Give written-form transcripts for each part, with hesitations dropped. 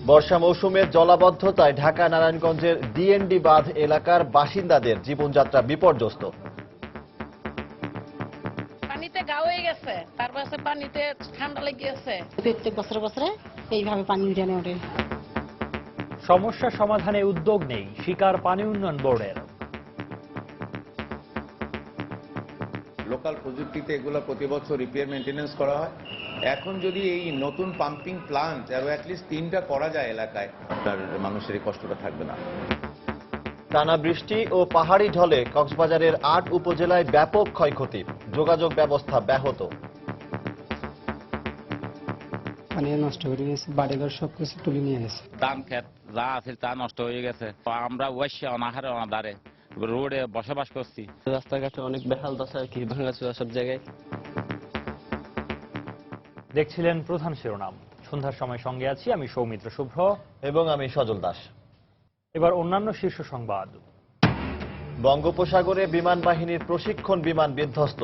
বর্ষা মৌসুমে জলাবদ্ধতায় ঢাকা নারায়ণগঞ্জের ডিএনডি বাঁধ এলাকার বাসিন্দাদের জীবনযাত্রা বিপর্যস্ত। পানিতে গা হয়ে গেছে, তারপর পানিতে ঠান্ডা লেগে গেছে। প্রত্যেক বছরে বছরে এইভাবে পানি উঠে ওঠে। সমস্যা সমাধানে উদ্যোগ নেই শিকার পানি উন্নয়ন বোর্ডের। লোকাল প্রযুক্তিতে এগুলো প্রতি বছর রিপেয়ার মেইনটেনেন্স করা হয়। এখন যদি এই নতুন পাম্পিং প্লান্ট আরো অ্যাটলিস্ট 3টা করা যায় এলাকায়, তার মানুষের এই কষ্টটা থাকবে না। টানা বৃষ্টি ও পাহাড়ি ঢলে কক্সবাজারের 8 উপজেলায় ব্যাপক ক্ষয়ক্ষতি, যোগাযোগ ব্যবস্থা ব্যাহত। পানি নষ্ট করে গেছে, বাড়িঘর সবকিছু তুলে নিয়ে গেছে। ধান ক্ষেত যা আছে তা নষ্ট হয়ে গেছে। আমরা ওয়াইশা অনাহারে অনাদারে রোডে বসবাস করছি। রাস্তাঘাটে অনেক বেহাল দশা আর কি, ভাঙাচোরা সব জায়গায়। দেখছিলেন প্রধান শিরোনাম। সন্ধ্যার সময় সঙ্গে আছি আমি সৌমিত্র শুভ্র এবং আমি সজল দাস। এবার অন্যান্য শীর্ষ সংবাদ। বঙ্গোপসাগরে বিমান বাহিনীর প্রশিক্ষণ বিমান বিধ্বস্ত,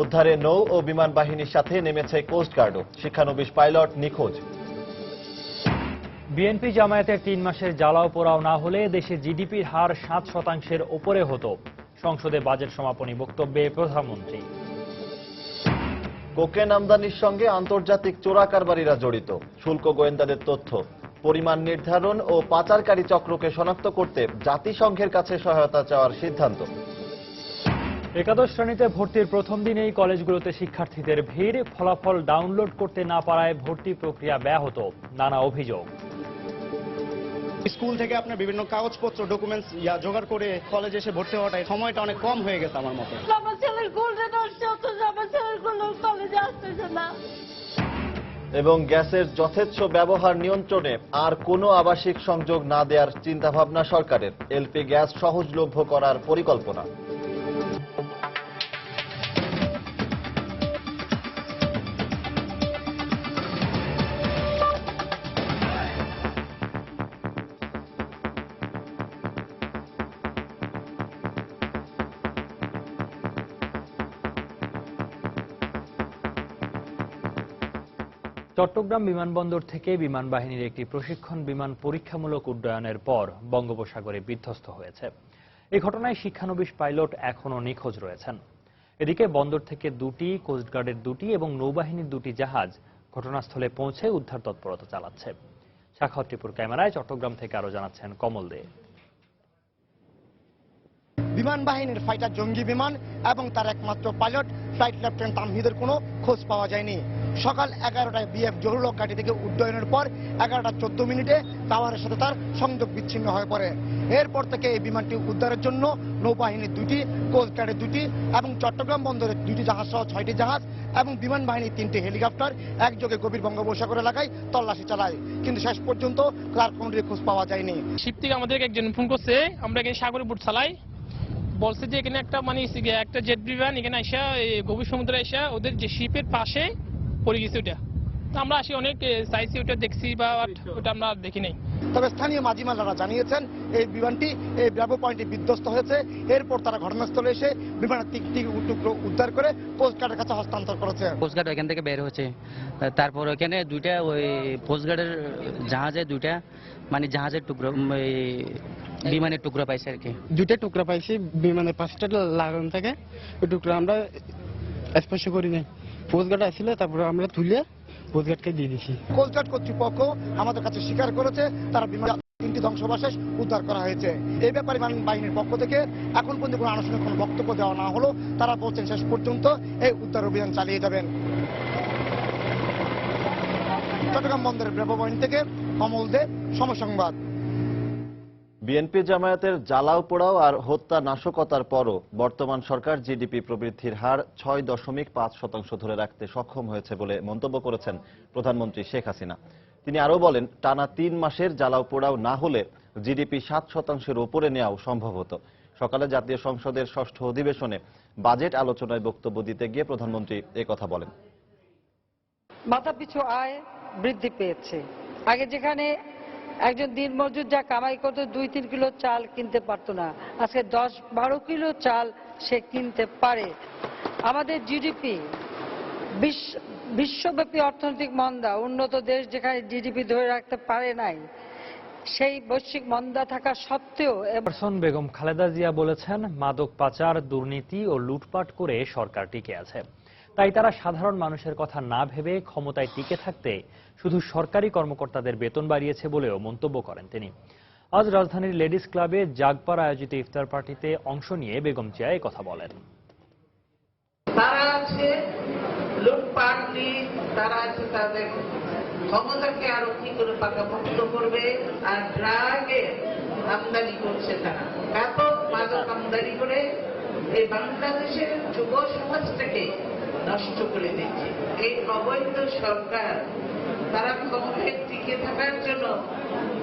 উদ্ধারে নৌ ও বিমান বাহিনীর সাথে নেমেছে কোস্টগার্ডও, শিক্ষানবিশ পাইলট নিখোঁজ। বিএনপি জামায়াতের 3 মাসের জ্বালাও পোড়াও না হলে দেশে জিডিপির হার 7% ওপরে হতো, সংসদে বাজেট সমাপনী বক্তব্যে প্রধানমন্ত্রী। কোকেন আমদানির সঙ্গে আন্তর্জাতিক চোরাকারবারিরা জড়িত, শুল্ক গোয়েন্দাদের তথ্য, পরিমাণ নির্ধারণ ও পাচারকারী চক্রকে শনাক্ত করতে জাতিসংঘের কাছে সহায়তা চাওয়ার সিদ্ধান্ত। একাদশ শ্রেণীতে ভর্তির প্রথম দিনেই কলেজগুলোতে শিক্ষার্থীদের ভিড়, ফলাফল ডাউনলোড করতে না পারায় ভর্তি প্রক্রিয়া ব্যাহত, নানা অভিযোগ। স্কুল থেকে আপনার বিভিন্ন কাগজপত্র ডকুমেন্টস জোগাড় করে কলেজে এসে ভর্তি হওয়াটা সময়টা অনেক কম হয়ে গেছে আমার মতে। এবং গ্যাসের যথেচ্ছ ব্যবহার নিয়ন্ত্রণে আর কোনো আবাসিক সংযোগ না দেওয়ার চিন্তাভাবনা সরকারের, এলপি গ্যাস সহজলভ্য করার পরিকল্পনা। চট্টগ্রাম বিমানবন্দর থেকে বিমান বাহিনীর একটি প্রশিক্ষণ বিমান পরীক্ষামূলক উড্ডয়নের পর বঙ্গোপসাগরে বিধ্বস্ত হয়েছে। এই ঘটনায় শিক্ষানবিশ পাইলট এখনও নিখোঁজ রয়েছেন। এদিকে বন্দর থেকে 2টি, কোস্টগার্ডের 2টি এবং নৌবাহিনীর 2টি জাহাজ ঘটনাস্থলে পৌঁছে উদ্ধার তৎপরতা চালাচ্ছে। সাখাওয়াত টিপুর ক্যামেরায় চট্টগ্রাম থেকে আরো জানাচ্ছেন কমল দে। বিমান বাহিনীর ফাইটার জঙ্গি বিমান এবং তার একমাত্র পাইলট ফ্লাইট লেফটেন্যান্ট তামহিদের কোনো খোঁজ পাওয়া যায়নি। সকাল 11টায় বিএফ জহুরুল ঘাঁটি থেকে উড্ডয়নের পর 11টা 14 টাওয়ারের সাথে তার সংযোগ বিচ্ছিন্ন হয়ে পড়ে। এরপর থেকে এই বিমানটি উদ্ধারের জন্য নৌবাহিনীর 2টি, কোস্টগার্ডের 2টি এবং চট্টগ্রাম বন্দরের 2টি জাহাজ সহ 6টি জাহাজ এবং বিমান বাহিনীর 3টি হেলিকপ্টার একযোগে গভীর বঙ্গোপসাগর এলাকায় তল্লাশি চালায়, কিন্তু শেষ পর্যন্ত তার কোনো খোঁজ পাওয়া যায়নি। শিপ থেকে আমাদেরকে একজন ফোন করছে, আমরা এখানে সাগরে বুট চালাই, বলছে যে এখানে একটা জেট বিমান এখানে আসা গভীর সমুদ্রে আসা ওদের যে শিপের পাশে পড়ে গেছে। ওটা আমরা আসি অনেক চাইছি, ওটা দেখছি বা ওটা আমরা দেখি নাই। তবে স্থানীয় মাঝিমালারা জানিয়েছেন এই বিমানটি এই ব্রাভো পয়েন্টে বিধ্বস্ত হয়েছে। এরপর তারা ঘটনাস্থলে এসে বিমানের 3টি টুকরো উদ্ধার করে কোস্টগার্ডের কাছে হস্তান্তর করেছে। কোস্টগার্ড ওইখান থেকে বের হয়েছে, তারপর ওইখানে 2টা ওই কোস্টগার্ডের জাহাজে 2টা জাহাজের টুকরো বিমানের টুকরো পাইছে আর কি। 2টা টুকরা পাইছি বিমানের 5টা লাগানো থাকে, ওই টুকরা আমরা স্পর্শ করি নাই। কোস্টগার্ড আসছিল, তারপরে আমরা তুলে কোস্টগার্ডকে দিয়ে দিছি। কোস্টগার্ড কর্তৃপক্ষ আমাদের কাছে স্বীকার করেছে তারা বিমান 3টি ধ্বংসাবশেষ উদ্ধার করা হয়েছে। এই ব্যাপারে বিমান বাহিনীর পক্ষ থেকে এখন পর্যন্ত কোনো আনুষ্ঠানিক কোনো বক্তব্য দেওয়া না হলো, তারা বলছেন শেষ পর্যন্ত এই উদ্ধার অভিযান চালিয়ে যাবেন। চট্টগ্রাম বন্দরের ব্রাভো পয়েন্ট থেকে কমল দে, সময় সংবাদ। বিএনপি জামায়াতের জ্বালাও পোড়াও আর হত্যা নাশকতার পরও বর্তমান সরকার জিডিপি প্রবৃদ্ধির হার 6.5% ধরে রাখতে সক্ষম হয়েছে বলে মন্তব্য করেছেন প্রধানমন্ত্রী শেখ হাসিনা। তিনি আরও বলেন, টানা 3 মাসের জ্বালাও পোড়াও না হলে জিডিপি 7%-এর উপরে নেওয়াও সম্ভব হতো। সকালে জাতীয় সংসদের 6ষ্ঠ অধিবেশনে বাজেট আলোচনায় বক্তব্য দিতে গিয়ে প্রধানমন্ত্রী একথা বলেন। মাথাপিছু আয় বৃদ্ধি পেয়েছে। আগে যেখানে একজন দিনমজুর যা কামাই করতো 2-3 কিলো চাল কিনতে পারতো না, আজকে 10-12 কিলো চাল সে কিনতে পারে। আমাদের জিডিপি বিশ্বব্যাপী অর্থনৈতিক মন্দা, উন্নত দেশ যেখানে জিডিপি ধরে রাখতে পারে নাই, সেই বৈশ্বিক মন্দা থাকা সত্ত্বেও চেয়ারপারসন বেগম খালেদা জিয়া বলেছেন, মাদক পাচার, দুর্নীতি ও লুটপাট করে সরকার টিকে আছে। তাই তারা সাধারণ মানুষের কথা না ভেবে ক্ষমতায় টিকে থাকতে শুধু সরকারি কর্মকর্তাদের বেতন বাড়িয়েছে বলেও মন্তব্য করেন তিনি। আজ রাজধানীর লেডিস ক্লাবে জাগপাড়া আয়োজিত ইফতার পার্টিতে অংশ নিয়ে বেগম জিয়া এই কথা বলেন। তারা আছে লুটপাট নিয়ে, তারা আছে তাদের ক্ষমতাকে আরো কি করে পাকাপোক্ত করবে, আর ড্রাগের আমদানি করছে তারা, ব্যাপক মাদক আমদানি করে এই বাংলাদেশের যুব সমাজটাকে নষ্ট করে দিচ্ছে। এই অবৈধ সরকার তারা ক্ষমতায় টিকে থাকার জন্য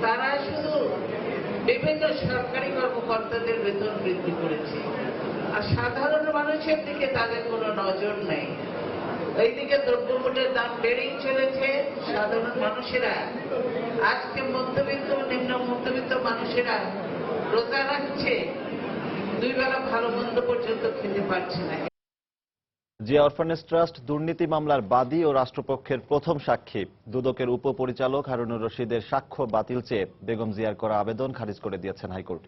তারা শুধু বিভিন্ন সরকারি কর্মকর্তাদের বেতন বৃদ্ধি করেছে, আর সাধারণ মানুষের দিকে তাদের কোনো নজর নেই। এইদিকে দ্রব্যমূল্যের দাম বেড়েই চলেছে, সাধারণ মানুষেরা আজকে মধ্যবিত্ত নিম্ন মধ্যবিত্ত মানুষেরা রোজা রাখছে, দুই বেলা ভালো মন্দ পর্যন্ত খেতে পারছে না। জিয়া অরফানেজ ট্রাস্ট দুর্নীতি মামলার বাদী ও রাষ্ট্রপক্ষের প্রথম সাক্ষী দুদকের উপপরিচালক হারুনুর রশিদের সাক্ষ্য বাতিল চেয়ে বেগম জিয়ার করা আবেদন খারিজ করে দিয়েছেন হাইকোর্ট।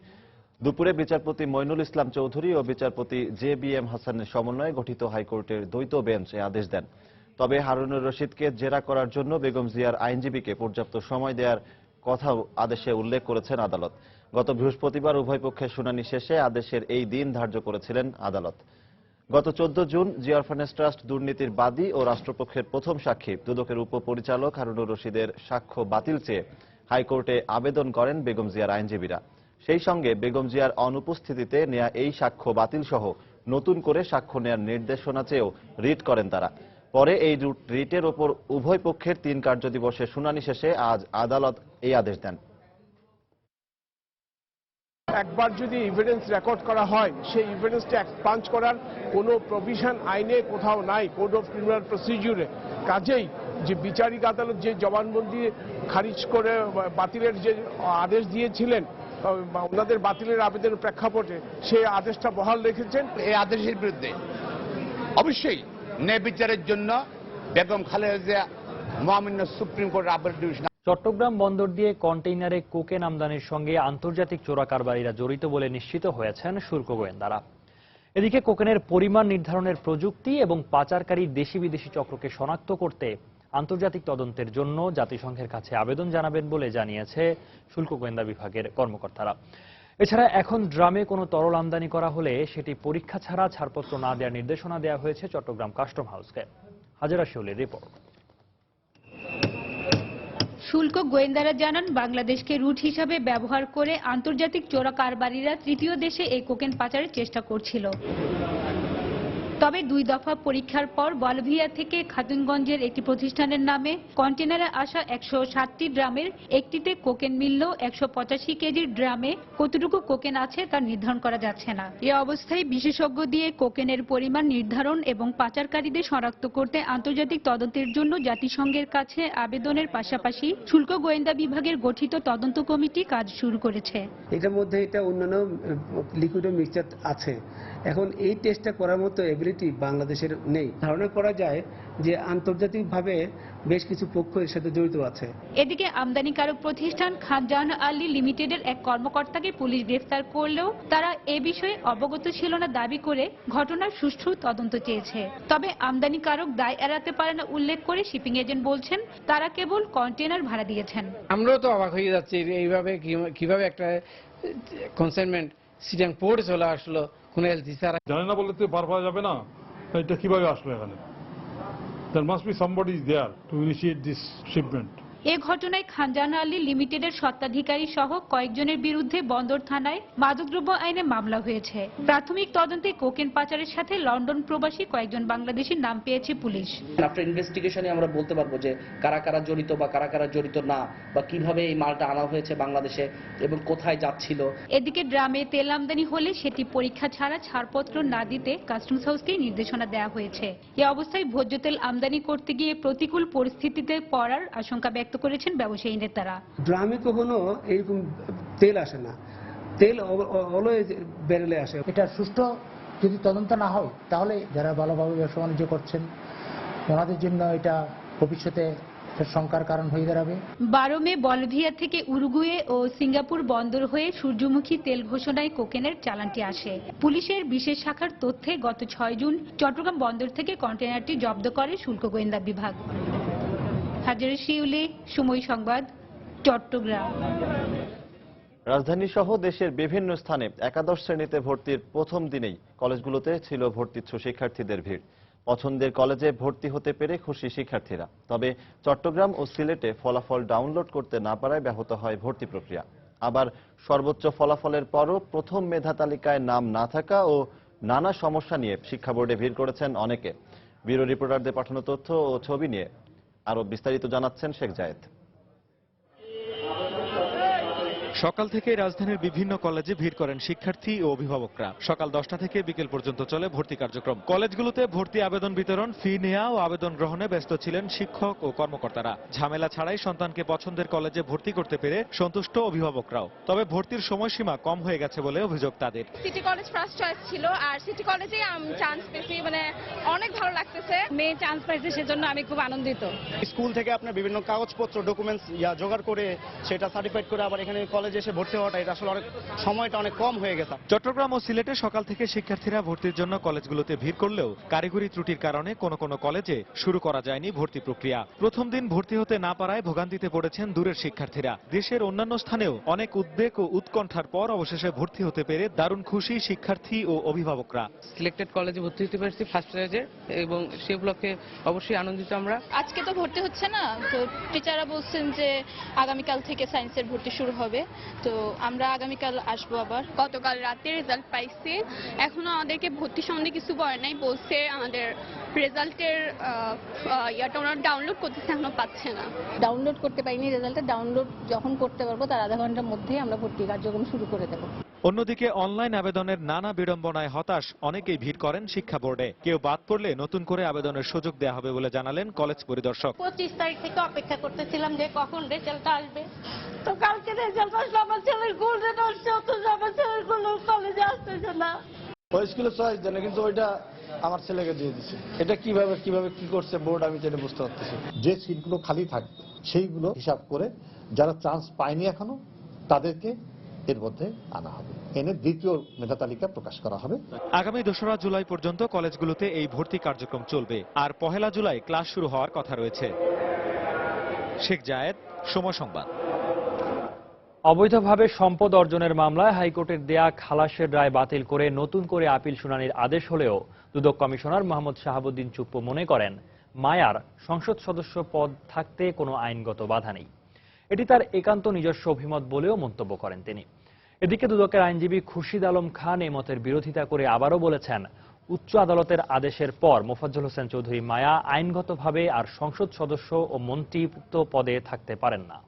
দুপুরে বিচারপতি মইনুল ইসলাম চৌধুরী ও বিচারপতি JBM হাসানের সমন্বয়ে গঠিত হাইকোর্টের দ্বৈত বেঞ্চ এ আদেশ দেন। তবে হারুনুর রশিদকে জেরা করার জন্য বেগম জিয়ার আইনজীবীকে পর্যাপ্ত সময় দেওয়ার কথাও আদেশে উল্লেখ করেছেন আদালত। গত বৃহস্পতিবার উভয় পক্ষের শুনানি শেষে আদেশের এই দিন ধার্য করেছিলেন আদালত। গত 14 জুন জিয়া অরফানেজ ট্রাস্ট দুর্নীতির বাদী ও রাষ্ট্রপক্ষের প্রথম সাক্ষী দুদকের উপপরিচালক হারুনুর রশিদের সাক্ষ্য বাতিল চেয়ে হাইকোর্টে আবেদন করেন বেগম জিয়ার আইনজীবীরা। সেই সঙ্গে বেগম জিয়ার অনুপস্থিতিতে নেয়া এই সাক্ষ্য বাতিল সহ নতুন করে সাক্ষ্য নেয়ার নির্দেশনা চেয়েও রিট করেন তারা। পরে এই রিটের ওপর উভয় পক্ষের 3 কার্যদিবসের শুনানি শেষে আজ আদালত এই আদেশ দেন। একবার যদি এভিডেন্স রেকর্ড করা হয়, সেই এভিডেন্সটা এক্সপাঞ্জ করার কোনো প্রভিশন আইনে কোথাও নাই, কোড অফ ক্রিমিনাল প্রসিডিউরে। কাজেই যে বিচারিক আদালত যে জবানবন্দি খারিজ করে বাতিলের যে আদেশ দিয়েছিলেন, ওনাদের বাতিলের আবেদনের প্রেক্ষাপটে সেই আদেশটা বহাল রেখেছেন। এই আদেশের বিরুদ্ধে অবশ্যই ন্যায় বিচারের জন্য বেগম খালেদা জিয়া মহামান্য সুপ্রিম কোর্টের আবেদন। চট্টগ্রাম বন্দর দিয়ে কন্টেইনারে কোকেন আমদানির সঙ্গে আন্তর্জাতিক চোরাকারবারীরা জড়িত বলে নিশ্চিত হয়েছেন শুল্ক গোয়েন্দারা। এদিকে কোকেনের পরিমাণ নির্ধারণের প্রযুক্তি এবং পাচারকারী দেশি বিদেশি চক্রকে শনাক্ত করতে আন্তর্জাতিক তদন্তের জন্য জাতিসংঘের কাছে আবেদন জানাবেন বলে জানিয়েছে শুল্ক গোয়েন্দা বিভাগের কর্মকর্তারা। এছাড়া এখন ড্রামে কোনো তরল আমদানি করা হলে সেটি পরীক্ষা ছাড়া ছাড়পত্র না দেওয়ার নির্দেশনা দেওয়া হয়েছে চট্টগ্রাম কাস্টম হাউসকে। হাজেরা শিউলির রিপোর্ট। শুল্ক গোয়েন্দারা জানান, বাংলাদেশকে রুট হিসাবে ব্যবহার করে আন্তর্জাতিক চোরা কারবারিরা তৃতীয় দেশে এই কোকেন পাচারের চেষ্টা করছিল। তবে 2 দফা পরীক্ষার পর বলভিয়া থেকে খাতুনগঞ্জের একটি প্রতিষ্ঠানের নামে কন্টেনারে আসা 160টি ড্রামের একটিতে কোকেন মিললেও 185 কেজির ড্রামে কতটুকু কোকেন আছে তা নির্ধারণ করা যাচ্ছে না। এ অবস্থায় বিশেষজ্ঞ দিয়ে কোকেনের পরিমাণ নির্ধারণ এবং পাচারকারীদের শনাক্ত করতে আন্তর্জাতিক তদন্তের জন্য জাতিসংঘের কাছে আবেদনের পাশাপাশি শুল্ক গোয়েন্দা বিভাগের গঠিত তদন্ত কমিটি কাজ শুরু করেছে। এটার মধ্যে এটা অন্যান্য লিকুইড মিক্সচার আছে। এখন এই টেস্টটা করার মতো এবিলিটি বাংলাদেশের নেই। ধারণা করা যায় যে আন্তর্জাতিকভাবে বেশ কিছু পক্ষ এর সাথে জড়িত আছে। এদিকে আমদানিকারক প্রতিষ্ঠান খানজাহান আলী লিমিটেডের এক কর্মকর্তাকে পুলিশ গ্রেফতার করলেও তারা এ বিষয়ে অবগত ছিল না দাবি করে ঘটনার সুষ্ঠু তদন্ত চেয়েছে। তবে আমদানিকারক দায় এড়াতে পারে না উল্লেখ করে শিপিং এজেন্ট বলছেন তারা কেবল কন্টেনার ভাড়া দিয়েছেন। আমরাও তো অবাক হয়ে যাচ্ছি এইভাবে কিভাবে একটা কনসাইনমেন্ট সিটিং পোর্টে চলে আসলো, কোন এলসি ছাড়া। জানে না বলতে পার পাওয়া যাবে না, এটা কিভাবে আসলো এখানে? There must be somebody there to initiate this shipment. এ ঘটনায় খানজাহান আলী লিমিটেডের স্বত্বাধিকারী সহ কয়েকজনের বিরুদ্ধে বন্দর থানায় মাদকদ্রব্য আইনে মামলা হয়েছে। প্রাথমিক তদন্তে কোকেন পাচারের সাথে লন্ডন প্রবাসী কয়েকজন বাংলাদেশির নাম পেয়েছে পুলিশ। আফটার ইনভেস্টিগেশনে আমরা বলতে পারবো যে কারা কারা জড়িত বা কারা কারা জড়িত না, বা কিভাবে এই মালটা আনা হয়েছে বাংলাদেশে এবং কোথায় যাচ্ছিল। এদিকে ড্রামে তেল আমদানি হলে সেটি পরীক্ষা ছাড়া ছাড়পত্র না দিতে কাস্টমস হাউসকে নির্দেশনা দেওয়া হয়েছে। এ অবস্থায় ভোজ্য তেল আমদানি করতে গিয়ে প্রতিকূল পরিস্থিতিতে পড়ার আশঙ্কা ব্যক্ত করেছেন ব্যবসায়ী নেতারা। ড্রামে কখনো এরকম তেল আসে না, তেল অলওয়েজ ব্যারেলে আসে। এটা সুষ্ঠু যদি তদন্ত না হয় তাহলে যারা ভালোভাবে ব্যবসা বাণিজ্য করছেন ওনাদের জন্য এটা ভবিষ্যতে শঙ্কার কারণ হয়ে দাঁড়াবে। 12 মে বলভিয়া থেকে উরুগুয়ে ও সিঙ্গাপুর বন্দর হয়ে সূর্যমুখী তেল ঘোষণায় কোকেনের চালানটি আসে। পুলিশের বিশেষ শাখার তথ্যে গত 6 জুন চট্টগ্রাম বন্দর থেকে কন্টেইনারটি জব্দ করে শুল্ক গোয়েন্দা বিভাগ। হাজারে শিউলি, সময় সংবাদ, চট্টগ্রাম। রাজধানী সহ দেশের বিভিন্ন স্থানে একাদশ শ্রেণীতে ভর্তির প্রথম দিনেই কলেজগুলোতে ছিল ভর্তিচ্ছু শিক্ষার্থীদের ভিড়। পছন্দের কলেজে ভর্তি হতে পেরে খুশি শিক্ষার্থীরা। তবে চট্টগ্রাম ও সিলেটে ফলাফল ডাউনলোড করতে না পারায় ব্যাহত হয় ভর্তি প্রক্রিয়া। আবার সর্বোচ্চ ফলাফলের পরও প্রথম মেধা তালিকায় নাম না থাকা ও নানা সমস্যা নিয়ে শিক্ষা বোর্ডে ভিড় করেছেন অনেকে। ব্যুরো রিপোর্টারদের পাঠানো তথ্য ও ছবি নিয়ে আরো বিস্তারিত জানাচ্ছেন শেখ জায়েদ। সকাল থেকে রাজধানীর বিভিন্ন কলেজে ভিড় করেন শিক্ষার্থী ও অভিভাবকরা। সকাল 10টা থেকে বিকেল পর্যন্ত চলে ভর্তি কার্যক্রম। কলেজগুলোতে ভর্তি আবেদন বিতরণ, ফি নেওয়া ও আবেদন গ্রহণে ব্যস্ত ছিলেন শিক্ষক ও কর্মকর্তারা। ঝামেলা ছাড়াই সন্তানকে পছন্দের কলেজে ভর্তি করতে পেরে সন্তুষ্ট অভিভাবকরাও। তবে ভর্তির সময়সীমা কম হয়ে গেছে বলে অভিযোগ তাদের। সিটি কলেজ ফার্স্ট চয়েস ছিল, আর সিটি কলেজে চান্স পেয়েছি, মানে অনেক ভালো লাগতেছে। মেয়ে চান্স পাইছে, সেজন্য আমি খুব আনন্দিত। স্কুল থেকে আপনার বিভিন্ন কাগজপত্র ডকুমেন্টস জোগাড় করে সেটা সার্টিফাইড করে আবার এখানে কলেজে এসে ভর্তি হওয়াটা, এটা আসলে সময়টা অনেক কম হয়ে গেছে। চট্টগ্রাম ও সিলেটে সকাল থেকে শিক্ষার্থীরা ভর্তির জন্য কলেজগুলোতে ভিড় করলেও কারিগরি ত্রুটির কারণে কোনো কলেজে শুরু করা যায়নি ভর্তি প্রক্রিয়া। প্রথম দিন ভর্তি হতে না পারায় ভোগান্তিতে পড়েছেন দূরের শিক্ষার্থীরা। দেশের অন্যান্য স্থানেও অনেক উদ্বেগ ও উৎকণ্ঠার পর অবশেষে ভর্তি হতে পেরে দারুণ খুশি শিক্ষার্থী ও অভিভাবকরা। সিলেক্টেড কলেজে ভর্তি হতে পারছি ফার্স্ট স্টেজে, এবং সে উপলক্ষে অবশ্যই আনন্দিত আমরা। আজকে তো ভর্তি হচ্ছে না, তো টিচাররা বলছেন যে আগামীকাল থেকে সায়েন্সের ভর্তি শুরু হবে, তো আমরা আগামীকাল আসবো আবার। গতকাল রাতে রেজাল্ট পাইছি, এখনো আমাদেরকে ভর্তি সম্বন্ধে কিছু বলে নাই, বলছে আমাদের রেজাল্টের ইয়াটা ওনারা ডাউনলোড করতেছে, এখনো পাচ্ছে না। ডাউনলোড করতে পারিনি, রেজাল্টটা ডাউনলোড যখন করতে পারবো তার আধা ঘন্টার মধ্যেই আমরা ভর্তি কার্যক্রম শুরু করে দেব। অন্যদিকে অনলাইন আবেদনের নানা বিড়ম্বনায় হতাশ অনেকেই ভিড় করেন শিক্ষা বোর্ডে। কেউ বাদ পড়লে নতুন করে আবেদনের সুযোগ দেওয়া হবে বলে জানালেন কলেজ পরিদর্শক। 25 তারিখ থেকে অপেক্ষা করতেছিলাম যে কখন রেজাল্টটা আসবে, তো কালকে রেজাল্ট আসলো। আমার ছেলের গোল্ড রেজাল্ট তো আমার ছেলের কোনো কলেজে আসতেছে না। ওই স্কুলে চয়েস দেন, কিন্তু ওইটা আমার ছেলেকে দিয়ে দিচ্ছে। এটা কিভাবে কি করছে বোর্ড, আমি যেটা বুঝতে পারতেছি। যে সিটগুলো খালি থাকবে সেইগুলো হিসাব করে যারা চান্স পায়নি এখনো তাদেরকে এর মধ্যে আনা হবে, এনে দ্বিতীয় মেধা তালিকা প্রকাশ করা হবে। আগামী 2রা জুলাই পর্যন্ত কলেজগুলোতে এই ভর্তি কার্যক্রম চলবে, আর 1 জুলাই ক্লাস শুরু হওয়ার কথা রয়েছে। শেখ জায়েদ, সময় সংবাদ। অবৈধভাবে সম্পদ অর্জনের মামলায় হাইকোর্টের দেয়া খালাসের রায় বাতিল করে নতুন করে আপিল শুনানির আদেশ হলেও দুদক কমিশনার মোহাম্মদ শাহাবুদ্দিন চুপ্পু মনে করেন মায়ার সংসদ সদস্য পদ থাকতে কোনো আইনগত বাধা নেই। এটি তার একান্ত নিজস্ব অভিমত বলেও মন্তব্য করেন তিনি। এদিকে দুদকের আইনজীবী খুরশিদ আলম খান এই মতের বিরোধিতা করে আবারও বলেছেন, উচ্চ আদালতের আদেশের পর মোফাজ্জল হোসেন চৌধুরী মায়া আইনগতভাবে আর সংসদ সদস্য ও মন্ত্রিত্ব পদে থাকতে পারেন না।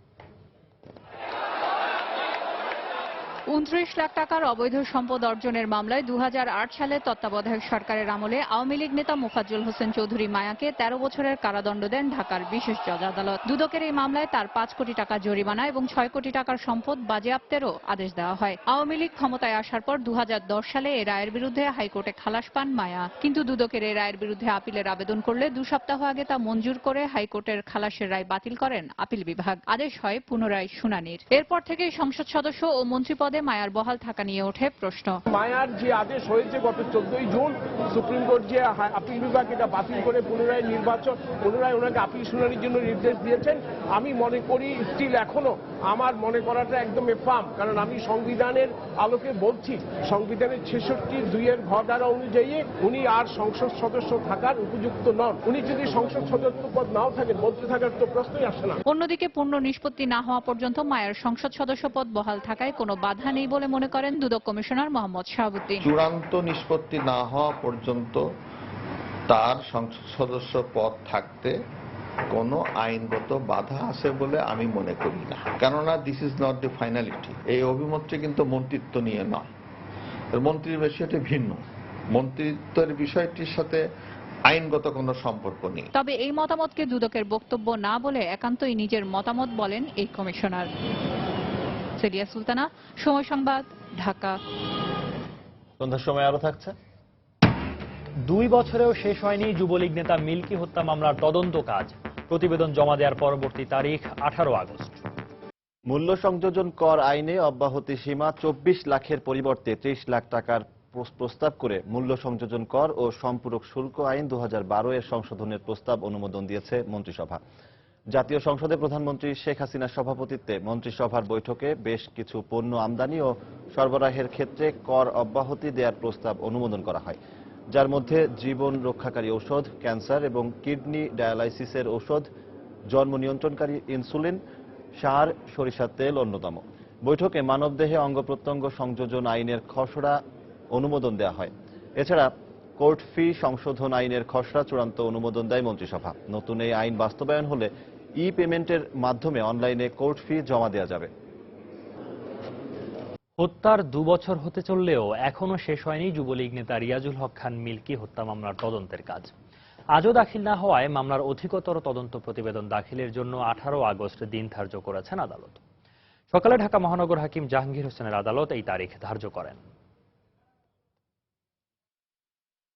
29 লাখ টাকার অবৈধ সম্পদ অর্জনের মামলায় 2008 সালে তত্ত্বাবধায়ক সরকারের আমলে আওয়ামী লীগ নেতা মোফাজ্জল হোসেন চৌধুরী মায়াকে 13 বছরের কারাদণ্ড দেন ঢাকার বিশেষ জজ আদালত। দুদকের এই মামলায় তার 5 কোটি টাকা জরিমানা এবং 6 কোটি টাকার সম্পদ বাজেয়াপ্তেরও আদেশ দেওয়া হয়। আওয়ামী লীগ ক্ষমতায় আসার পর 2010 সালে এই রায়ের বিরুদ্ধে হাইকোর্টে খালাস পান মায়া, কিন্তু দুদকের এই রায়ের বিরুদ্ধে আপিলের আবেদন করলে 2 সপ্তাহ আগে তা মঞ্জুর করে হাইকোর্টের খালাসের রায় বাতিল করেন আপিল বিভাগ। আদেশ হয় পুনরায় শুনানির। এরপর থেকে সংসদ সদস্য ও মন্ত্রী পদে মায়ার বহাল থাকা নিয়ে ওঠে প্রশ্ন। মায়ার যে আদেশ হয়েছে গত 14 জুন সুপ্রিম কোর্ট যে আপিল বিভাগ এটা বাতিল করে পুনরায় ওনাকে আপিল শুনানির জন্য নির্দেশ দিয়েছেন, আমি মনে করি স্টিল এখনো আমার মনে করাটা একদম এফার্ম, কারণ আমি সংবিধানের আলোকে বলছি সংবিধানের 66(2) ঘ ধারা অনুযায়ী উনি আর সংসদ সদস্য থাকার উপযুক্ত নন। উনি যদি সংসদ সদস্য পদ নাও থাকেন, মন্ত্রী থাকার তো প্রশ্নই আসে না। অন্যদিকে পূর্ণ নিষ্পত্তি না হওয়া পর্যন্ত মায়ের সংসদ সদস্য পদ বহাল থাকায় কোনো বাধা নেই বলে মনে করেন দুদক কমিশনার মোহাম্মদ শাহাবুদ্দিন। চূড়ান্ত নিষ্পত্তি না হওয়া পর্যন্ত তার সংসদ সদস্য পদ থাকতে কোনো আইনগত বাধা আছে বলে আমি মনে করি না, কেননা this is not the finality. এই অভিমতটি কিন্তু মন্ত্রিত্ব নিয়ে নয়, মন্ত্রীর বিষয়টি ভিন্ন। মন্ত্রিত্বের বিষয়টির সাথে আইনগত কোনো সম্পর্ক নেই। তবে এই মতামতকে দুদকের বক্তব্য না বলে একান্তই নিজের মতামত বলেন এই কমিশনার। সেলিয়া সুলতানা, সময় সংবাদ, ঢাকা। সন্ধ্যার সময় আরো থাকছে 2 বছরেও শেষ হয়নি যুবলীগ নেতা মিল্কি হত্যা মামলার তদন্ত কাজ। প্রতিবেদন জমা দেওয়ার পরবর্তী তারিখ 18 আগস্ট। মূল্য সংযোজন কর আইনে অব্যাহতি সীমা 24 লাখের পরিবর্তে 30 লাখ টাকার প্রস্তাব করে মূল্য সংযোজন কর ও সম্পূরক শুল্ক আইন 2012 এর সংশোধনের প্রস্তাব অনুমোদন দিয়েছে মন্ত্রিসভা। জাতীয় সংসদে প্রধানমন্ত্রী শেখ হাসিনার সভাপতিত্বে মন্ত্রিসভার বৈঠকে বেশ কিছু পণ্য আমদানি ও সরবরাহের ক্ষেত্রে কর অব্যাহতি দেওয়ার প্রস্তাব অনুমোদন করা হয়, যার মধ্যে জীবন রক্ষাকারী ঔষধ, ক্যান্সার এবং কিডনি ডায়ালাইসিসের ঔষধ, জন্ম নিয়ন্ত্রণকারী ইনসুলিন, সার, সরিষার তেল অন্যতম। বৈঠকে মানবদেহে অঙ্গ প্রত্যঙ্গ সংযোজন আইনের খসড়া অনুমোদন দেওয়া হয়। এছাড়া কোর্ট ফি সংশোধন আইনের খসড়া চূড়ান্ত অনুমোদন দেয় মন্ত্রিসভা। নতুন এই আইন বাস্তবায়ন হলে পেমেন্টের মাধ্যমে অনলাইনে কোর্ট ফি জমা দেওয়া যাবে। হত্যার 2 বছর হতে চললেও এখনো শেষ হয়নি যুবলীগ নেতা রিয়াজুল হক খান মিল্কি হত্যা মামলার তদন্তের কাজ। আজও দাখিল না হওয়ায় মামলার অধিকতর তদন্ত প্রতিবেদন দাখিলের জন্য 18 আগস্ট দিন ধার্য করেছেন আদালত। সকালে ঢাকা মহানগর হাকিম জাহাঙ্গীর হোসেনের আদালত এই তারিখ ধার্য করেন।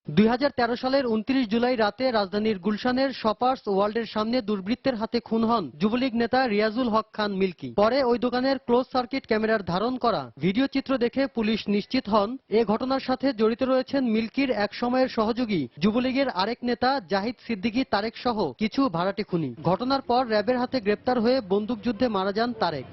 2013 সালের 29 জুলাই রাতে রাজধানীর গুলশানের শপার্স ওয়ার্ল্ডের সামনে দুর্বৃত্তের হাতে খুন হন যুবলীগ নেতা রিয়াজুল হক খান মিল্কি। পরে ওই দোকানের ক্লোজ সার্কিট ক্যামেরার ধারণ করা ভিডিও চিত্র দেখে পুলিশ নিশ্চিত হন এ ঘটনার সাথে জড়িত রয়েছেন মিল্কির এক সময়ের সহযোগী যুবলীগের আরেক নেতা জাহিদ সিদ্দিকী তারেক সহ কিছু ভাড়াটে খুনি। ঘটনার পর র্যাবের হাতে গ্রেপ্তার হয়ে বন্দুকযুদ্ধে মারা যান তারেক।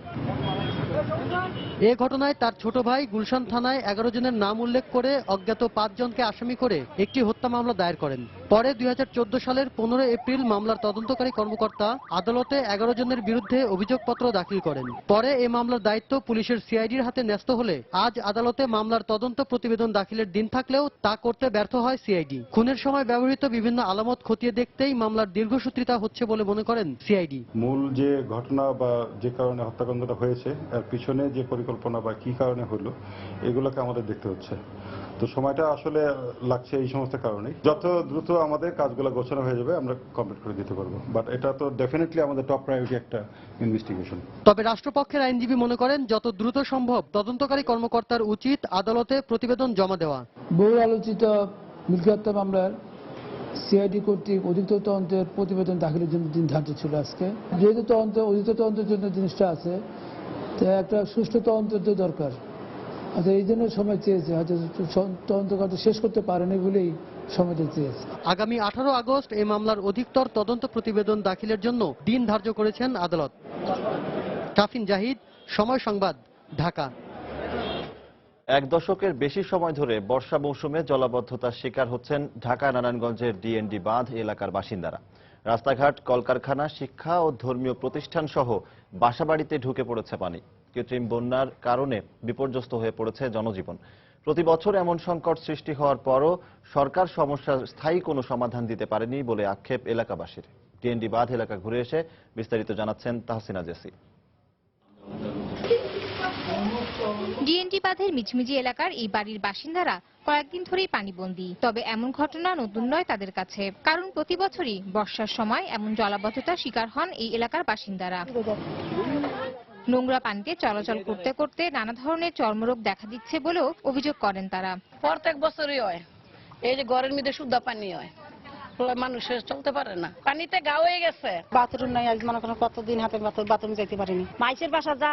এ ঘটনায় তার ছোট ভাই গুলশান থানায় 11 জনের নাম উল্লেখ করে অজ্ঞাত 5 জনকে আসামি করে একটি হত্যা মামলা দায়ের করেন। পরে 2014 সালের 15 এপ্রিল মামলার তদন্তকারী কর্মকর্তা আদালতে 11 জনের বিরুদ্ধে অভিযোগপত্র দাখিল করেন। পরে এই মামলার দায়িত্ব পুলিশের সিআইডির হাতে ন্যস্ত হলে আজ আদালতে মামলার তদন্ত প্রতিবেদন দাখিলের দিন থাকলেও তা করতে ব্যর্থ হয় সিআইডি। খুনের সময় ব্যবহৃত বিভিন্ন আলামত খতিয়ে দেখতেই মামলার দীর্ঘসূত্রিতা হচ্ছে বলে মনে করেন সিআইডি। মূল যে ঘটনা বা যে কারণে হত্যাকাণ্ডটা হয়েছে এর পিছনে যে পরিকল্পনা বা কি কারণে হলো এগুলোকে আমাদের দেখতে হচ্ছে। তো সময়টা আসলে লাগছে এই সমস্ত কারণে। যত দ্রুত আমাদের কাজগুলো গোছানো হয়ে যাবে আমরা কমপ্লিট করে দিতে পারবো, বাট এটা তো ডেফিনেটলি আমাদের টপ প্রায়োরিটি একটা ইনভেস্টিগেশন। তবে রাষ্ট্রপক্ষের আইনজীবী মনে করেন যত দ্রুত সম্ভব তদন্তকারী কর্মকর্তার উচিত আদালতে প্রতিবেদন জমা দেওয়া। বহু আলোচিত মিল্কি হত্যা মামলার সিআইডি কর্তৃক অধিকতর তদন্তের প্রতিবেদন দাখিলের জন্য দিন ধার্য ছিল আজকে। যেহেতু অধিকতর তদন্তের জন্য জিনিসটা আছে, তাই একটা সুষ্ঠু তদন্তের তো দরকার। আচ্ছা, এই জন্য সময় চেয়েছে, হয়তো তদন্ত কাজ শেষ করতে পারেনি বলেই সময়টা চেয়েছে। আগামী 18 আগস্ট এই মামলার অধিকতর তদন্ত প্রতিবেদন দাখিলের জন্য দিন ধার্য করেছেন আদালত। কাফিন জাহিদ, সময় সংবাদ, ঢাকা। 1 দশকের বেশি সময় ধরে বর্ষা মৌসুমে জলাবদ্ধতার শিকার হচ্ছেন ঢাকা নারায়ণগঞ্জের ডিএনডি বাঁধ এলাকার বাসিন্দারা। রাস্তাঘাট, কলকারখানা, শিক্ষা ও ধর্মীয় প্রতিষ্ঠান সহ বাসাবাড়িতে ঢুকে পড়েছে পানি। কৃত্রিম বন্যার কারণে বিপর্যস্ত হয়ে পড়েছে জনজীবন। প্রতি বছর এমন সংকট সৃষ্টি হওয়ার পরও সরকার সমস্যার স্থায়ী কোনো সমাধান দিতে পারেনি বলে আক্ষেপ এলাকাবাসীর। ডিএনডি বাঁধ এলাকা ঘুরে এসে বিস্তারিত জানাচ্ছেন তাহসিনা জেসি। ডিএনডি বাঁধের মিচমিচি এলাকার এই বাড়ির বাসিন্দারা কয়েকদিন ধরেই পানিবন্দী। তবে এমন ঘটনা নতুন নয় তাদের কাছে, কারণ প্রতি বছরই বর্ষার সময় এমন জলাবদ্ধতার শিকার হন এই এলাকার বাসিন্দারা। নোংরা পানিতে চলাচল করতে করতে নানা ধরনের চর্মরোগ দেখা দিচ্ছে বলেও অভিযোগ করেন তারা। প্রত্যেক বছরই হয়, এই যে ঘরের মধ্যে শুদ্ধ পানি হয়, মানুষের চলতে পারে না, পানিতে গা হয়ে গেছে। বাথরুম নাই, আজ মনে করেন কতদিন হাতে বাথরুম যাইতে পারিনি। মাইসের বাসা যা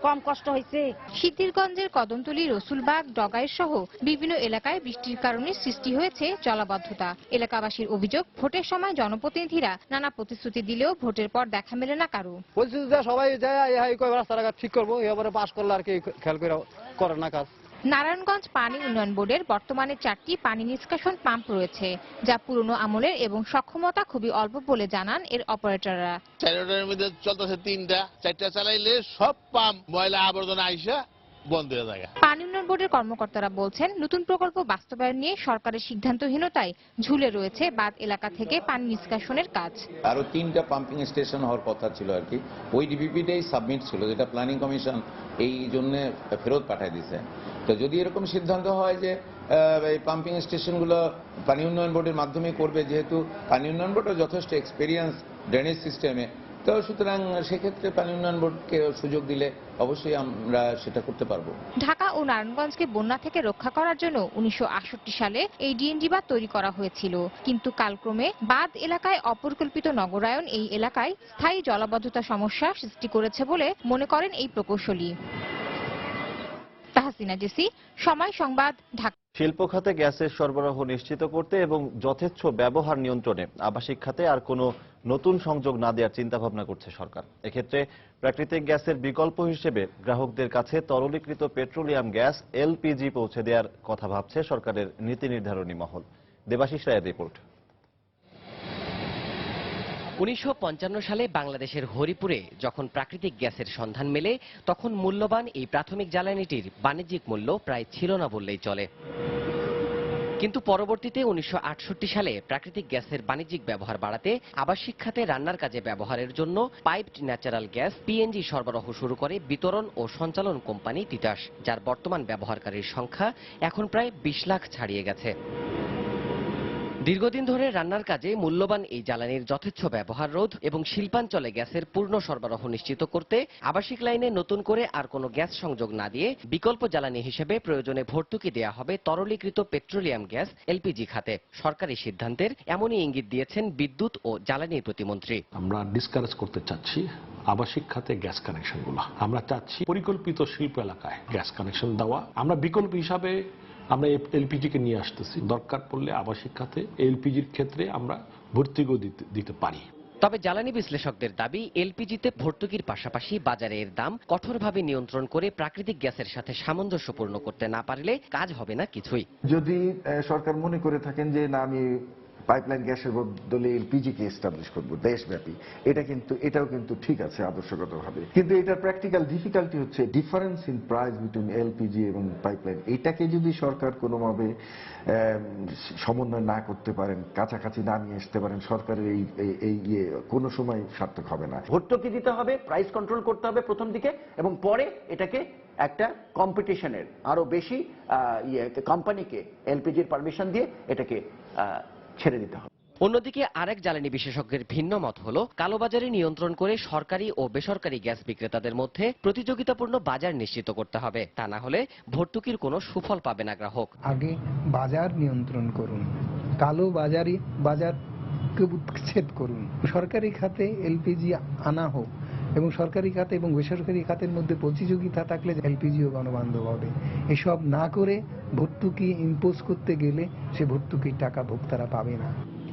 কম কষ্ট হয়েছে। সিদ্ধিরগঞ্জের কদমতলী, রসুলবাগ, ডগাইর সহ বিভিন্ন এলাকায় বৃষ্টির কারণে সৃষ্টি হয়েছে জলাবদ্ধতা। এলাকাবাসীর অভিযোগ, ভোটের সময় জনপ্রতিনিধিরা নানা প্রতিশ্রুতি দিলেও ভোটের পর দেখা মেলে না কারো। সবাই রাস্তাঘাট ঠিক করবো, এবারে পাস করলে আর কি খেয়াল করে না কাজ। নারায়ণগঞ্জ পানি উন্নয়ন বোর্ডের বর্তমানে 4টি পানি নিষ্কাশন পাম্প রয়েছে, যা পুরনো আমলের এবং সক্ষমতা খুবই অল্প বলে জানান এর অপারেটররা। 4টার মধ্যে চলতেছে 4টা চালাইলে সব পাম্প ময়লা আবর্জনা আইসা বন্ধ হয়ে যায়। পানি উন্নয়ন বোর্ডের কর্মকর্তারা বলছেন, নতুন প্রকল্প বাস্তবায়ন নিয়ে সরকারের সিদ্ধান্তহীনতায় ঝুলে রয়েছে বাঁধ এলাকা থেকে পানি নিষ্কাশনের কাজ। আরো 3টা পাম্পিং স্টেশন হওয়ার কথা ছিল আর কি, ওই ডিপিপিটাই সাবমিট ছিল, যেটা প্ল্যানিং কমিশন এই জন্য ফেরত পাঠিয়ে দিয়েছে। তো যদি এরকম সিদ্ধান্ত হয় যে এই পাম্পিং স্টেশনগুলো পানি উন্নয়ন বোর্ডের মাধ্যমে করবে, যেহেতু পানি উন্নয়ন বোর্ডের যথেষ্ট এক্সপেরিয়েন্স ড্রেনেজ সিস্টেমে, তো সুতরাং সেক্ষেত্রে পানি উন্নয়ন বোর্ডকে সুযোগ দিলে অবশ্যই আমরা সেটা করতে পারবো। ঢাকা ও নারায়ণগঞ্জকে বন্যা থেকে রক্ষা করার জন্য 1968 সালে এই ডিএনজি বাঁধ তৈরি করা হয়েছিল, কিন্তু কালক্রমে বাঁধ এলাকায় অপরিকল্পিত নগরায়ন এই এলাকায় স্থায়ী জলাবদ্ধতা সমস্যা সৃষ্টি করেছে বলে মনে করেন এই প্রকৌশলী। তাহসিনা জেসি, সময় সংবাদ, ঢাকা। শিল্প খাতে গ্যাসের সরবরাহ নিশ্চিত করতে এবং যথেচ্ছ ব্যবহার নিয়ন্ত্রণে আবাসিক খাতে আর কোনো নতুন সংযোগ না দেওয়ার চিন্তাভাবনা করছে সরকার। এক্ষেত্রে প্রাকৃতিক গ্যাসের বিকল্প হিসেবে গ্রাহকদের কাছে তরলীকৃত পেট্রোলিয়াম গ্যাস এলপিজি পৌঁছে দেওয়ার কথা ভাবছে সরকারের নীতি নির্ধারণী মহল। দেবাশিস রায়ের রিপোর্ট। 1955 সালে বাংলাদেশের হরিপুরে যখন প্রাকৃতিক গ্যাসের সন্ধান মেলে, তখন মূল্যবান এই প্রাথমিক জ্বালানিটির বাণিজ্যিক মূল্য প্রায় ছিল না বললেই চলে। কিন্তু পরবর্তীতে 1968 সালে প্রাকৃতিক গ্যাসের বাণিজ্যিক ব্যবহার বাড়াতে আবাসিক খাতে রান্নার কাজে ব্যবহারের জন্য পাইপড ন্যাচারাল গ্যাস পিএনজি সরবরাহ শুরু করে বিতরণ ও সঞ্চালন কোম্পানি তিতাস, যার বর্তমান ব্যবহারকারীর সংখ্যা এখন প্রায় 20 লাখ ছাড়িয়ে গেছে। দীর্ঘদিন ধরে রান্নার কাজে মূল্যবান এই জ্বালানির যথেচ্ছ ব্যবহার রোধ এবং শিল্পাঞ্চলে গ্যাসের পূর্ণ সরবরাহ নিশ্চিত করতে আবাসিক লাইনে নতুন করে আর কোনো গ্যাস সংযোগ না দিয়ে বিকল্প জ্বালানি হিসেবে প্রয়োজনে ভর্তুকি দেয়া হবে তরলীকৃত পেট্রোলিয়াম গ্যাস এলপিজি খাতে। সরকারি সিদ্ধান্তের এমনই ইঙ্গিত দিয়েছেন বিদ্যুৎ ও জ্বালানি প্রতিমন্ত্রী। আমরা ডিসকারেজ করতে চাচ্ছি আবাসিক খাতে গ্যাস কানেকশনগুলো। আমরা চাচ্ছি পরিকল্পিত শিল্প এলাকায় গ্যাস কানেকশন দেওয়া। আমরা বিকল্প হিসাবে আমরা এলপিজিকে নিয়ে আসতেছি। দরকার পড়লে আবাসিক খাতে এলপিজির ক্ষেত্রে আমরা ভর্তুকিও দিতে পারি। তবে জ্বালানি বিশ্লেষকদের দাবি, এলপিজিতে ভর্তুকির পাশাপাশি বাজারে এর দাম কঠোরভাবে নিয়ন্ত্রণ করে প্রাকৃতিক গ্যাসের সাথে সামঞ্জস্যপূর্ণ করতে না পারলে কাজ হবে না কিছুই। যদি সরকার মনে করে থাকেন যে না আমি পাইপলাইন গ্যাসের বদলে এলপিজিকে এস্টাবলিশ করব দেশব্যাপী, এটাও কিন্তু ঠিক আছে আদর্শগতভাবে, কিন্তু এটার প্র্যাকটিক্যাল ডিফিকাল্টি হচ্ছে difference in price between LPG এবং পাইপলাইন। এটাকে যদি সরকার কোনোভাবে সমন্বয় না করতে পারেন, কাছাকাছি না নিয়ে আসতে পারেন, সরকারের এই কোনো সময় সার্থক হবে না। ভর্তুকি দিতে হবে, প্রাইস কন্ট্রোল করতে হবে প্রথম দিকে, এবং পরে এটাকে একটা কম্পিটিশনের আরো বেশি কোম্পানিকে এলপিজির পারমিশন দিয়ে এটাকে ছেড়ে দিতে হবে। অন্যদিকে আরেক জ্বালানি বিশেষজ্ঞের ভিন্ন মত হলো, কালোবাজারে নিয়ন্ত্রণ করে সরকারি ও বেসরকারি গ্যাস বিক্রেতাদের মধ্যে প্রতিযোগিতাপূর্ণ বাজার নিশ্চিত করতে হবে। তা না হলে ভর্তুকির কোনো সুফল পাবে না গ্রাহক। আগে বাজার নিয়ন্ত্রণ করুন, কালো বাজারকে উচ্ছেদ করুন। সরকারি খাতে এলপিজি আনা হোক এবং সরকারি খাতে এবং বেসরকারি খাতের মধ্যে প্রতিযোগিতা থাকলে এলপিজিও গণবান্ধব হবে। এসব না করে ভর্তুকি ইম্পোজ করতে গেলে সে ভর্তুকির টাকা ভোক্তারা পাবে না।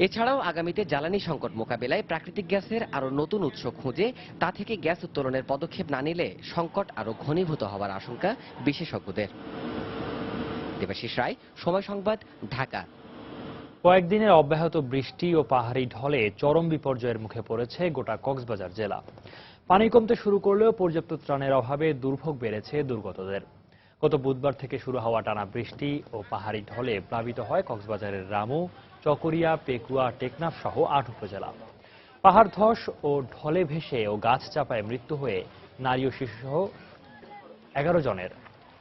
এছাড়াও আগামীতে জ্বালানি সংকট মোকাবেলায় প্রাকৃতিক গ্যাসের আরো নতুন উৎস খুঁজে তা থেকে গ্যাস উত্তোলনের পদক্ষেপ না নিলে সংকট আরো ঘনীভূত হওয়ার আশঙ্কা বিশেষজ্ঞদের। দেবাশিস রায়, সময় সংবাদ, ঢাকা। কয়েকদিনের অব্যাহত বৃষ্টি ও পাহাড়ি ঢলে চরম বিপর্যয়ের মুখে পড়েছে গোটা কক্সবাজার জেলা। পানি কমতে শুরু করলেও পর্যাপ্ত ত্রাণের অভাবে দুর্ভোগ বেড়েছে দুর্গতদের। গত বুধবার থেকে শুরু হওয়া টানা বৃষ্টি ও পাহাড়ি ঢলে প্লাবিত হয় কক্সবাজারের রামু, চকরিয়া, পেকুয়া, টেকনাফ সহ 8 উপজেলা। পাহাড় ধস ও ঢলে ভেসে ও গাছ চাপায় মৃত্যু হয়ে নারী ও শিশুসহ 11 জনের।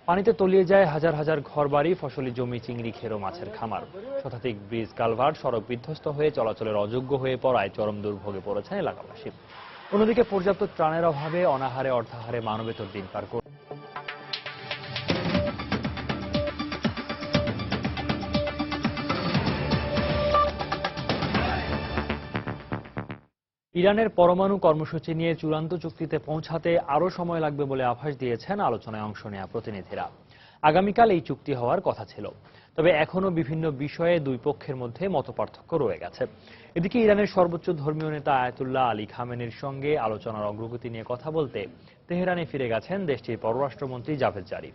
পানিতে তলিয়ে যায় হাজার হাজার ঘরবাড়ি, ফসলি জমি, চিংড়ি, খেরো, মাছের খামার। শতাধিক ব্রিজ, কালভার্ট, সড়ক বিধ্বস্ত হয়ে চলাচলের অযোগ্য হয়ে পড়ায় চরম দুর্ভোগে পড়েছেন এলাকাবাসী। অন্যদিকে পর্যাপ্ত ত্রাণের অভাবে অনাহারে অর্থাহারে মানবেতর দিন পার করে ইরানের পরমাণু কর্মসূচি নিয়ে চূড়ান্ত চুক্তিতে পৌঁছাতে আরও সময় লাগবে বলে আভাস দিয়েছেন আলোচনায় অংশ নেওয়া প্রতিনিধিরা। আগামীকাল এই চুক্তি হওয়ার কথা ছিল, তবে এখনও বিভিন্ন বিষয়ে দুই পক্ষের মধ্যে মতপার্থক্য রয়ে গেছে। এদিকে ইরানের সর্বোচ্চ ধর্মীয় নেতা আয়াতুল্লাহ আলী খামেনির সঙ্গে আলোচনার অগ্রগতি নিয়ে কথা বলতে তেহরানে ফিরে গেছেন দেশটির পররাষ্ট্রমন্ত্রী জাভেদ জারিফ।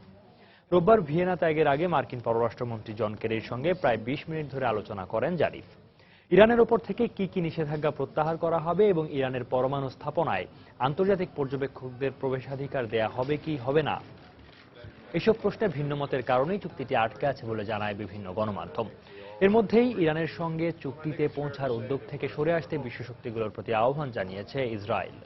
রোববার ভিয়েনা ত্যাগের আগে মার্কিন পররাষ্ট্রমন্ত্রী জন কেরির সঙ্গে প্রায় 20 মিনিট ধরে আলোচনা করেন জারিফ। ইরানের ওপর থেকে কি কি নিষেধাজ্ঞা প্রত্যাহার করা হবে এবং ইরানের পরমাণু স্থাপনায় আন্তর্জাতিক পর্যবেক্ষকদের প্রবেশাধিকার দেয়া হবে কি হবে না, এসব প্রশ্নে ভিন্নমতের কারণেই চুক্তিটি আটকে আছে বলে জানায় বিভিন্ন গণমাধ্যম। এর মধ্যেই ইরানের সঙ্গে চুক্তিতে পৌঁছার উদ্যোগ থেকে সরে আসতে বিশ্বশক্তিগুলোর প্রতি আহ্বান জানিয়েছে ইসরায়েল।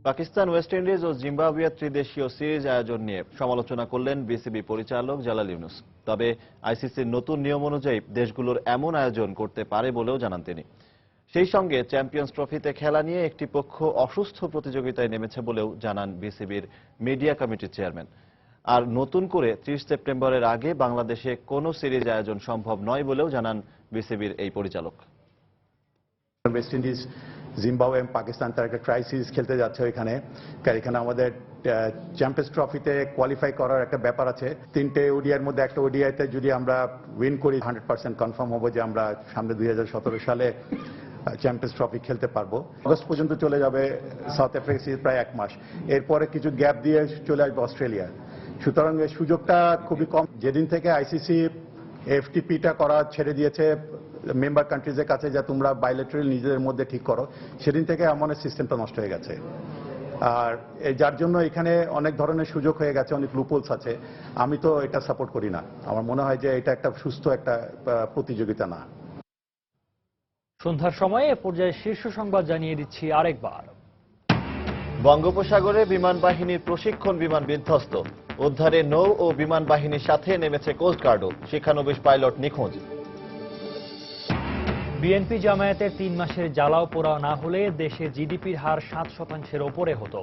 পাকিস্তান, ওয়েস্ট ইন্ডিজ ও জিম্বাবুয়ের ত্রিদেশীয় সিরিজ আয়োজন নিয়ে সমালোচনা করলেন বিসিবি পরিচালক জালাল ইউনুস। তবে আইসিসির নতুন নিয়ম অনুযায়ী দেশগুলোর এমন আয়োজন করতে পারে বলেও জানান তিনি। সেই সঙ্গে চ্যাম্পিয়ন্স ট্রফিতে খেলা নিয়ে একটি পক্ষ অসুস্থ প্রতিযোগিতায় নেমেছে বলেও জানান বিসিবির মিডিয়া কমিটির চেয়ারম্যান। আর নতুন করে 30 সেপ্টেম্বরের আগে বাংলাদেশে কোনো সিরিজ আয়োজন সম্ভব নয় বলেও জানান বিসিবির এই পরিচালক। ওয়েস্ট ইন্ডিজ, জিম্বাবুয়ে এবং পাকিস্তান তারা একটা ট্রাই সিরিজ খেলতে যাচ্ছে এখানে। এখানে আমাদের চ্যাম্পিয়ন্স ট্রফিতে কোয়ালিফাই করার একটা ব্যাপার আছে। 3টে ওডিআইয়ের মধ্যে একটা ওডিআইতে যদি আমরা উইন করি 100% কনফার্ম হবো যে আমরা সামনে 2017 সালে চ্যাম্পিয়ন্স ট্রফি খেলতে পারবো। আগস্ট পর্যন্ত চলে যাবে সাউথ আফ্রিকা সিরিজ, প্রায় 1 মাস। এরপরে কিছু গ্যাপ দিয়ে চলে আসবে অস্ট্রেলিয়া। সুতরাং এই সুযোগটা খুবই কম। যেদিন থেকে আইসিসি এফটিপিটা করা ছেড়ে দিয়েছে মেম্বার কান্ট্রিজের কাছে, যা তোমরা বাইলেটারাল নিজেদের মধ্যে ঠিক করো, সেদিন থেকে আমাদের সিস্টেমটা নষ্ট হয়ে গেছে। আর যার জন্য এখানে অনেক ধরনের সুযোগ হয়ে গেছে, অনেক লুপোলস আছে। আমি তো এটা সাপোর্ট করি না। আমার মনে হয় যে এটা একটা সুস্থ একটা প্রতিযোগিতা না। সন্ধ্যার সময়ে এ পর্যায়ে শীর্ষ সংবাদ জানিয়ে দিচ্ছি আরেকবার। বঙ্গোপসাগরে বিমান বাহিনীর প্রশিক্ষণ বিমান বিধ্বস্ত। উদ্ধারে নৌ ও বিমান বাহিনীর সাথে নেমেছে কোস্টগার্ডও। শিক্ষানবিশ পাইলট নিখোঁজ। বিএনপি জামায়াতের 3 মাসের জ্বালাও পোড়াও না হলে দেশে জিডিপির হার 7% ওপরে হতো।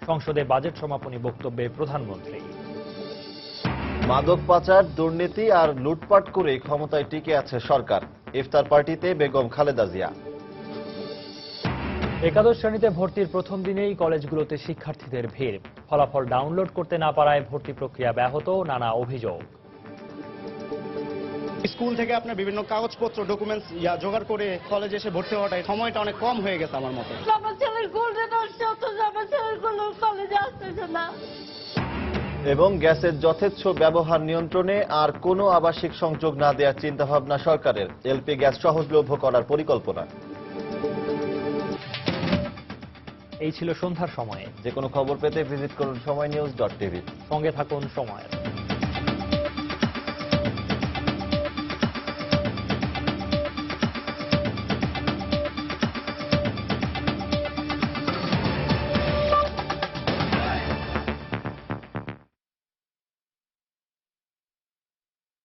সংসদে বাজেট সমাপনী বক্তব্যে প্রধানমন্ত্রী। মাদক পাচার, দুর্নীতি আর লুটপাট করে ক্ষমতায় টিকে আছে সরকার। ইফতার পার্টিতে বেগম খালেদা জিয়া। একাদশ শ্রেণীতে ভর্তির প্রথম দিনেই কলেজগুলোতে শিক্ষার্থীদের ভিড়। ফলাফল ডাউনলোড করতে না পারায় ভর্তি প্রক্রিয়া ব্যাহত, নানা অভিযোগ। স্কুল থেকে আপনার বিভিন্ন কাগজপত্র ডকুমেন্টস জোগাড় করে কলেজে এসে ভর্তি হওয়াটাই সময়টা অনেক কম হয়ে গেছে আমার মতে। আমার ছেলের গোল্ডেন আসছে, অথচ আমার ছেলের কোনো কলেজে আসতেছে না। এবং গ্যাসের যথেচ্ছ ব্যবহার নিয়ন্ত্রণে আর কোনো আবাসিক সংযোগ না দেওয়ার চিন্তাভাবনা সরকারের। এলপি গ্যাস সহজলভ্য করার পরিকল্পনা। এই ছিল সন্ধ্যার সময়ে। যে কোনো খবর পেতে ভিজিট করুন সময়নিউজ.tv। সঙ্গে থাকুন সময়ের।